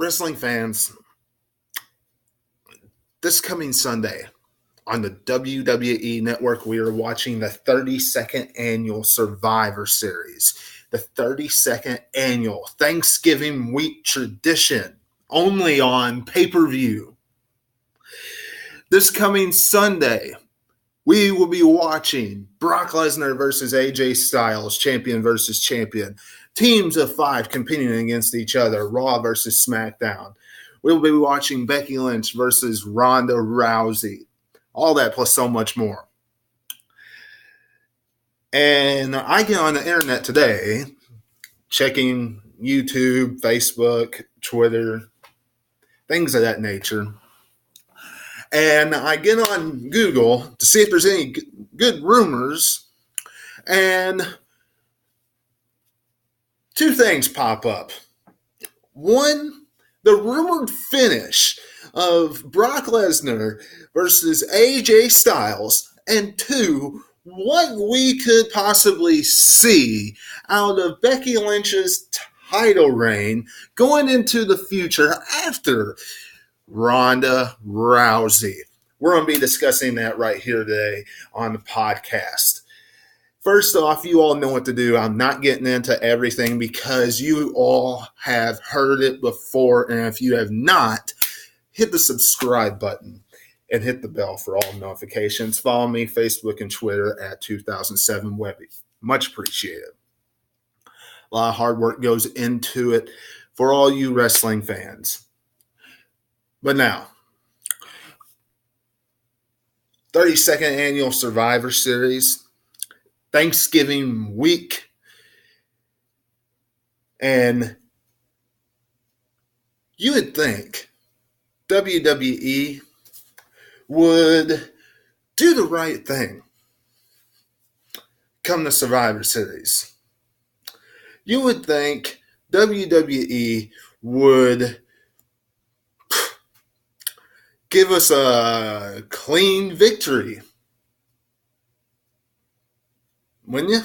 Wrestling fans, this coming Sunday on the WWE Network, we are watching the 32nd annual Survivor Series, the 32nd annual Thanksgiving week tradition, only on pay-per-view. This coming Sunday, we will be watching Brock Lesnar versus AJ Styles, champion versus champion. Teams of 5 competing against each other, Raw versus SmackDown. We'll be watching Becky Lynch versus Ronda Rousey. All that plus so much more. And I get on the internet today, checking YouTube, Facebook, Twitter, things of that nature. And I get on Google to see if there's any good rumors. And 2 things pop up. One, the rumored finish of Brock Lesnar versus AJ Styles. And 2, what we could possibly see out of Becky Lynch's title reign going into the future after Ronda Rousey. We're going to be discussing that right here today on the podcast. First off, you all know what to do. I'm not getting into everything because you all have heard it before. And if you have not, hit the subscribe button and hit the bell for all notifications. Follow me, Facebook and Twitter at 2007 Webby. Much appreciated. A lot of hard work goes into it for all you wrestling fans. But now, 32nd annual Survivor Series, Thanksgiving week, and you would think WWE would do the right thing come the Survivor Series. You would think WWE would give us a clean victory. Wouldn't you?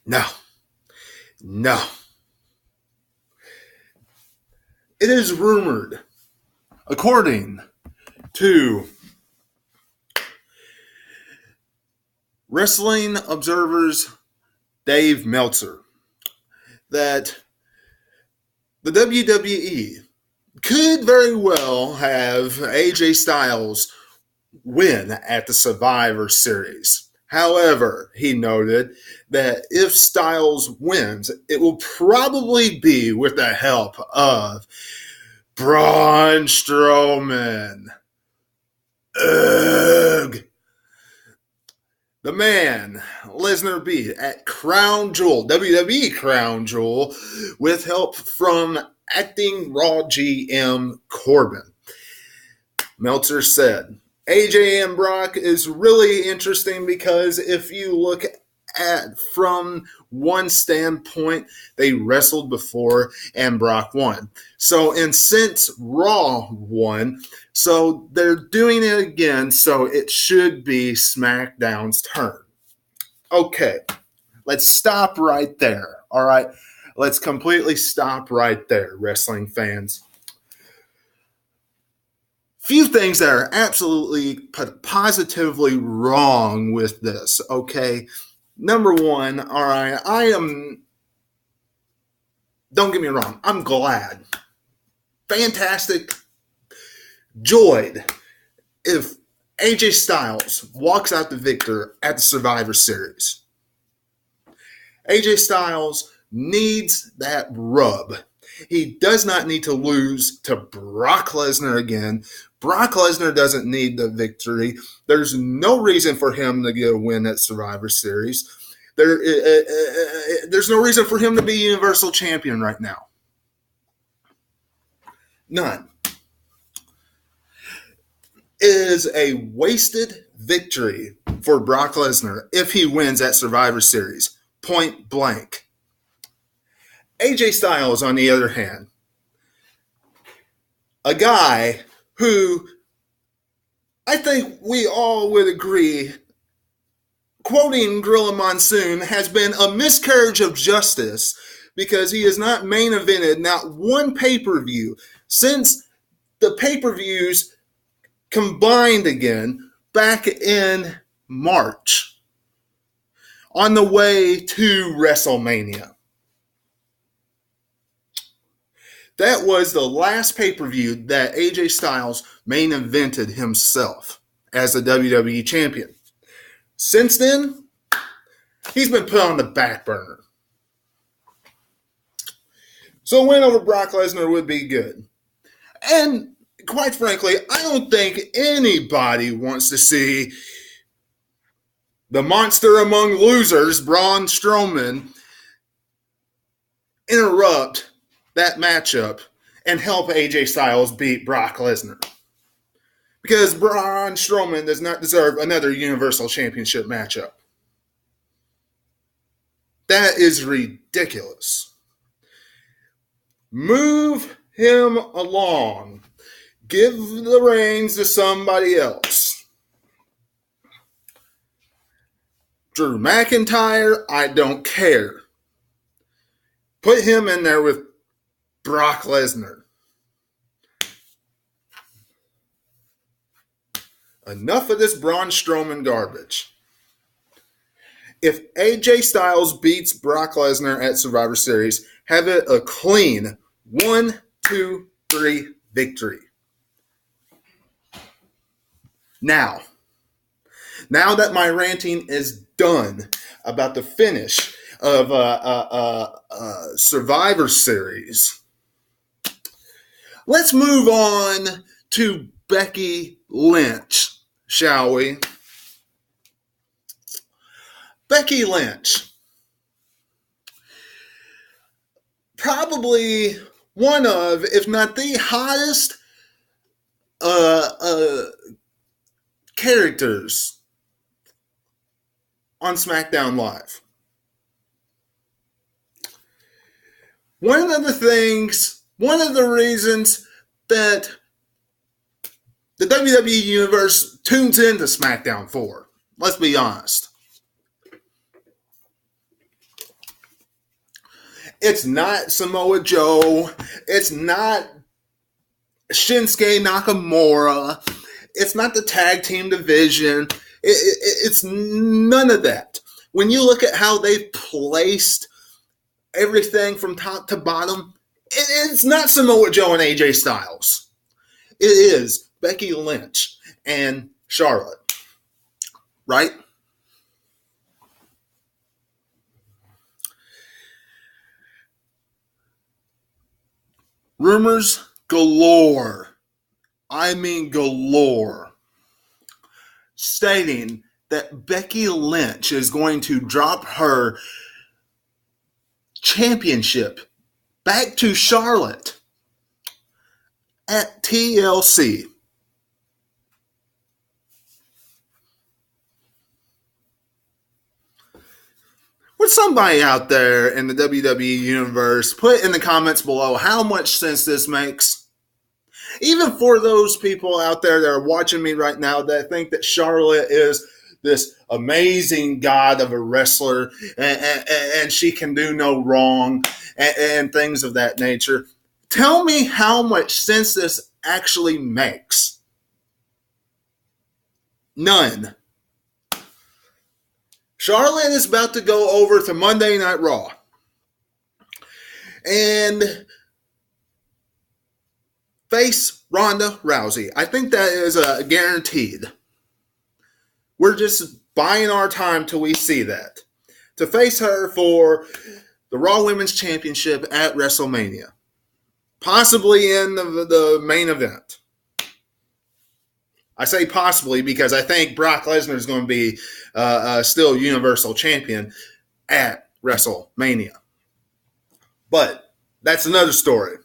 No. It is rumored, according to Wrestling Observer's Dave Meltzer, that the WWE could very well have AJ Styles win at the Survivor Series. However, he noted that if Styles wins, it will probably be with the help of Braun Strowman. Ugh. The man, Lesnar beat at Crown Jewel, WWE Crown Jewel, with help from acting Raw GM Corbin. Meltzer said, AJ and Brock is really interesting because if you look at from one standpoint, they wrestled before and Brock won. So, and since Raw won, so they're doing it again, so it should be SmackDown's turn. Okay, let's stop right there, all right? Let's completely stop right there, wrestling fans. Few things that are absolutely positively wrong with this, okay? Number one, all right, don't get me wrong, I'm glad, fantastic, joyed if AJ Styles walks out the victor at the Survivor Series. AJ Styles needs that rub. He does not need to lose to Brock Lesnar again. Brock Lesnar doesn't need the victory. There's no reason for him to get a win at Survivor Series. There's no reason for him to be Universal Champion right now. None. It is a wasted victory for Brock Lesnar if he wins at Survivor Series. Point blank. AJ Styles, on the other hand, a guy who I think we all would agree, quoting Gorilla Monsoon, has been a miscarriage of justice because he has not main evented not one pay-per-view since the pay-per-views combined again back in March on the way to WrestleMania. That was the last pay-per-view that AJ Styles main evented himself as the WWE champion. Since then, he's been put on the back burner. So a win over Brock Lesnar would be good. And quite frankly, I don't think anybody wants to see the monster among losers, Braun Strowman, interrupt that matchup and help AJ Styles beat Brock Lesnar. Because Braun Strowman does not deserve another Universal Championship matchup. That is ridiculous. Move him along. Give the reins to somebody else. Drew McIntyre, I don't care. Put him in there with Brock Lesnar. Enough of this Braun Strowman garbage. If AJ Styles beats Brock Lesnar at Survivor Series, have it a clean 1, 2, 3 victory. Now that my ranting is done about the finish of Survivor Series, let's move on to Becky Lynch, shall we? Becky Lynch. Probably one of, if not the hottest characters on SmackDown Live. One of the reasons that the WWE Universe tunes into SmackDown for, let's be honest. It's not Samoa Joe. It's not Shinsuke Nakamura. It's not the tag team division. It's none of that. When you look at how they've placed everything from top to bottom, it's not Samoa Joe and AJ Styles. It is Becky Lynch and Charlotte. Right? Rumors galore. I mean galore. Stating that Becky Lynch is going to drop her championship back to Charlotte at TLC. Would somebody out there in the WWE Universe put in the comments below how much sense this makes? Even for those people out there that are watching me right now that think that Charlotte is this amazing god of a wrestler and she can do no wrong and things of that nature. Tell me how much sense this actually makes. None. Charlotte is about to go over to Monday Night Raw. And face Ronda Rousey. I think that is guaranteed. We're just buying our time till we see that. To face her for the Raw Women's Championship at WrestleMania. Possibly in the main event. I say possibly because I think Brock Lesnar is going to be still Universal Champion at WrestleMania. But that's another story.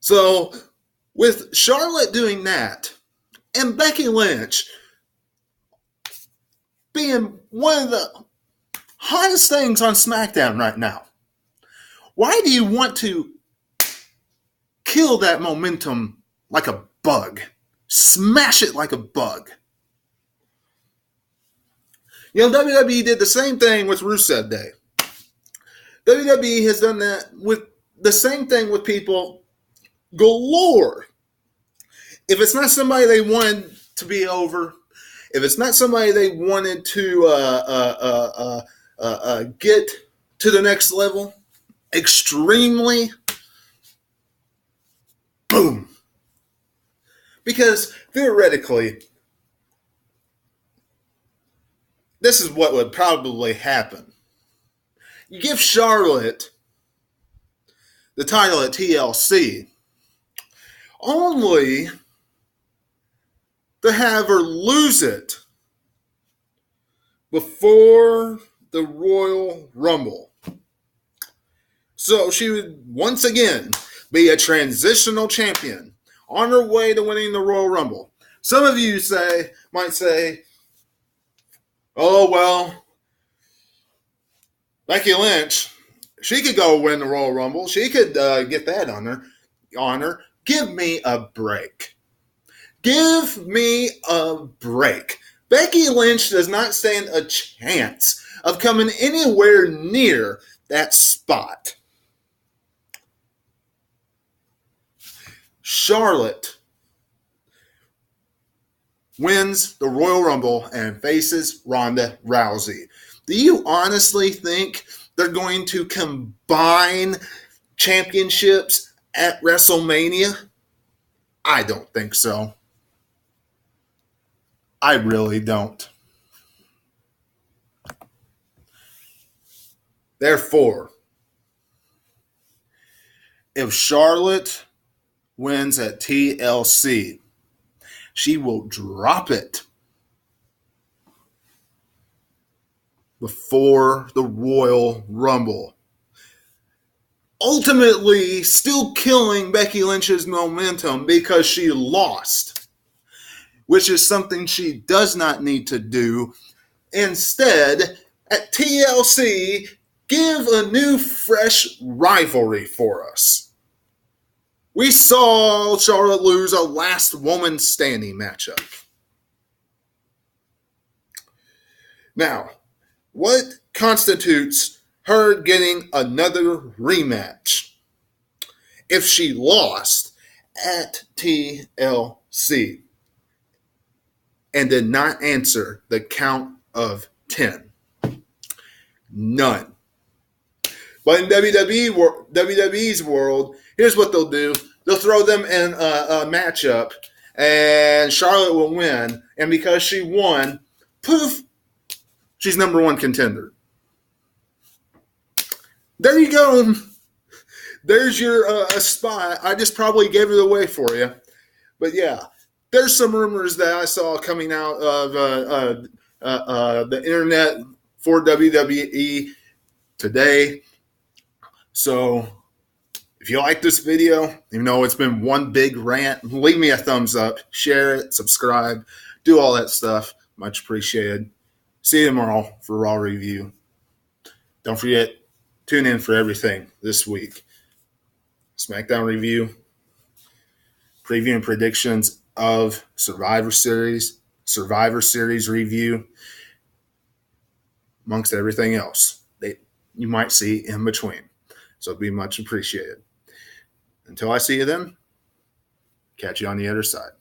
So, with Charlotte doing that, and Becky Lynch being one of the hottest things on SmackDown right now, why do you want to kill that momentum like a bug? Smash it like a bug. You know, WWE did the same thing with Rusev Day. WWE has done that with the same thing with people galore. If it's not somebody they wanted to be over, if it's not somebody they wanted to get to the next level, extremely, boom. Because theoretically, this is what would probably happen. You give Charlotte the title at TLC only to have her lose it before the Royal Rumble. So she would once again be a transitional champion on her way to winning the Royal Rumble. Some of you might say, oh, well, Becky Lynch, she could go win the Royal Rumble. She could get that honor. Give me a break. Give me a break. Becky Lynch does not stand a chance of coming anywhere near that spot. Charlotte wins the Royal Rumble and faces Ronda Rousey. Do you honestly think they're going to combine championships at WrestleMania? I don't think so. I really don't. Therefore, if Charlotte wins at TLC, she will drop it before the Royal Rumble. Ultimately, still killing Becky Lynch's momentum because she lost, which is something she does not need to do. Instead, at TLC, give a new, fresh rivalry for us. We saw Charlotte lose a last woman standing matchup. Now, what constitutes her getting another rematch if she lost at TLC and did not answer the count of 10? None. But in WWE's world, here's what they'll do. They'll throw them in a matchup, and Charlotte will win. And because she won, poof, she's number one contender. There you go. There's your spot. I just probably gave it away for you. But yeah, there's some rumors that I saw coming out of the internet for WWE today. So if you like this video, even though it's been one big rant, leave me a thumbs up, share it, subscribe, do all that stuff. Much appreciated. See you tomorrow for Raw Review. Don't forget, tune in for everything this week. SmackDown review, preview and predictions of Survivor Series review, amongst everything else that you might see in between. So it'd be much appreciated. Until I see you then, catch you on the other side.